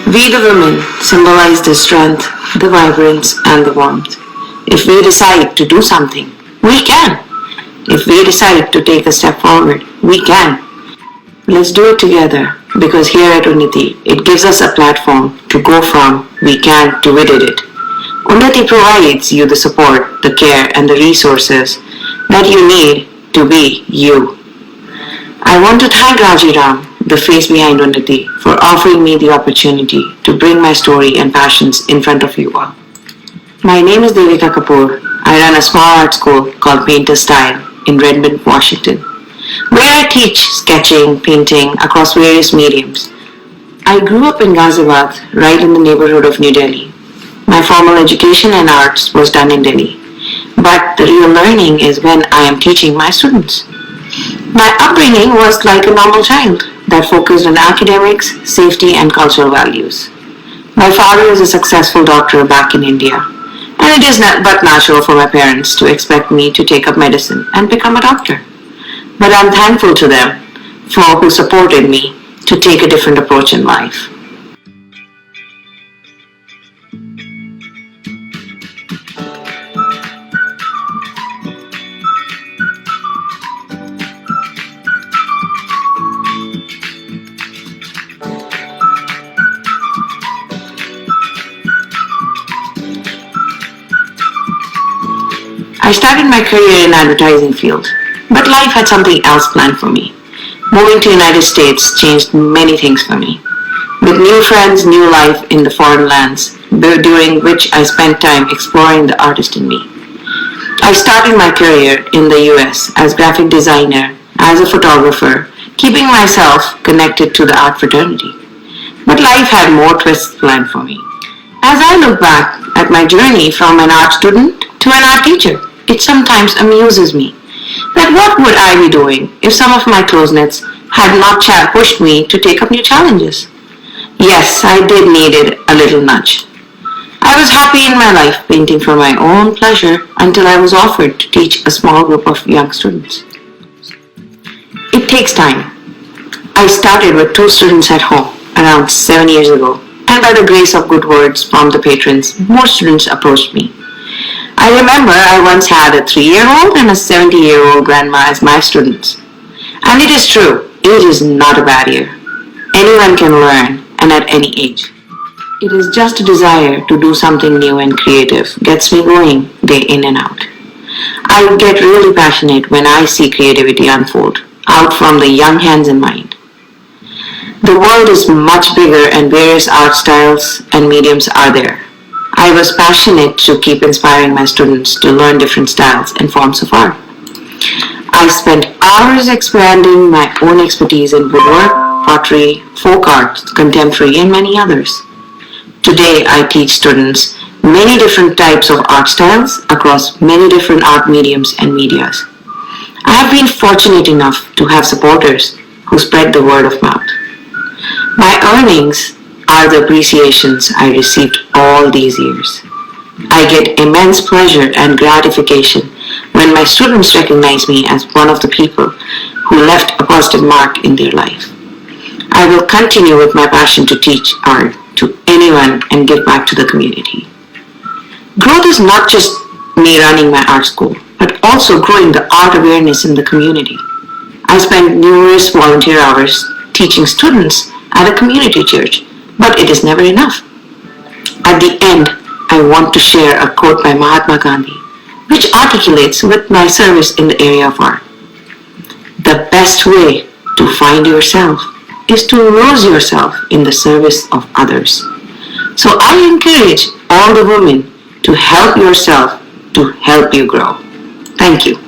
We the women symbolize the strength, the vibrance and the warmth. If we decide to do something, we can. If we decide to take a step forward, we can. Let's do it together because here at UNNATI, it gives us a platform to go from we can to we did it. UNNATI provides you the support, the care and the resources that you need to be you. I want to thank Rajiram, the face behind UNNATI, for offering me the opportunity to bring my story and passions in front of you all. My name is Devika Kapoor. I run a small art school called Painter Style in Redmond, Washington, where I teach sketching, painting across various mediums. I grew up in Ghaziabad, right in the neighborhood of New Delhi. My formal education in arts was done in Delhi, but the real learning is when I am teaching my students. My upbringing was like a normal child that focused on academics, safety and cultural values. My father is a successful doctor back in India, and it is but natural for my parents to expect me to take up medicine and become a doctor. But I'm thankful to them for who supported me to take a different approach in life. I started my career in advertising field, but life had something else planned for me. Moving to United States changed many things for me. With new friends, new life in the foreign lands, during which I spent time exploring the artist in me. I started my career in the US as graphic designer, as a photographer, keeping myself connected to the art fraternity. But life had more twists planned for me. As I look back at my journey from an art student to an art teacher, it sometimes amuses me that what would I be doing if some of my close-knits had not pushed me to take up new challenges? Yes, I did need a little nudge. I was happy in my life painting for my own pleasure until I was offered to teach a small group of young students. It takes time. I started with 2 students at home around 7 years ago, and by the grace of good words from the patrons, more students approached me. I remember I once had a 3-year-old and a 70-year-old grandma as my students. And it is true, age is not a barrier. Anyone can learn, and at any age. It is just a desire to do something new and creative gets me going day in and out. I get really passionate when I see creativity unfold out from the young hands and mind. The world is much bigger and various art styles and mediums are there. I was passionate to keep inspiring my students to learn different styles and forms of art. I spent hours expanding my own expertise in woodwork, pottery, folk art, contemporary, and many others. Today, I teach students many different types of art styles across many different art mediums and medias. I have been fortunate enough to have supporters who spread the word of mouth. My earnings are the appreciations I received all these years. I get immense pleasure and gratification when my students recognize me as one of the people who left a positive mark in their life. I will continue with my passion to teach art to anyone and give back to the community. Growth is not just me running my art school, but also growing the art awareness in the community. I spend numerous volunteer hours teaching students at a community church, but it is never enough. At the end, I want to share a quote by Mahatma Gandhi, which articulates with my service in the area of art. The best way to find yourself is to lose yourself in the service of others. So I encourage all the women to help yourself to help you grow. Thank you.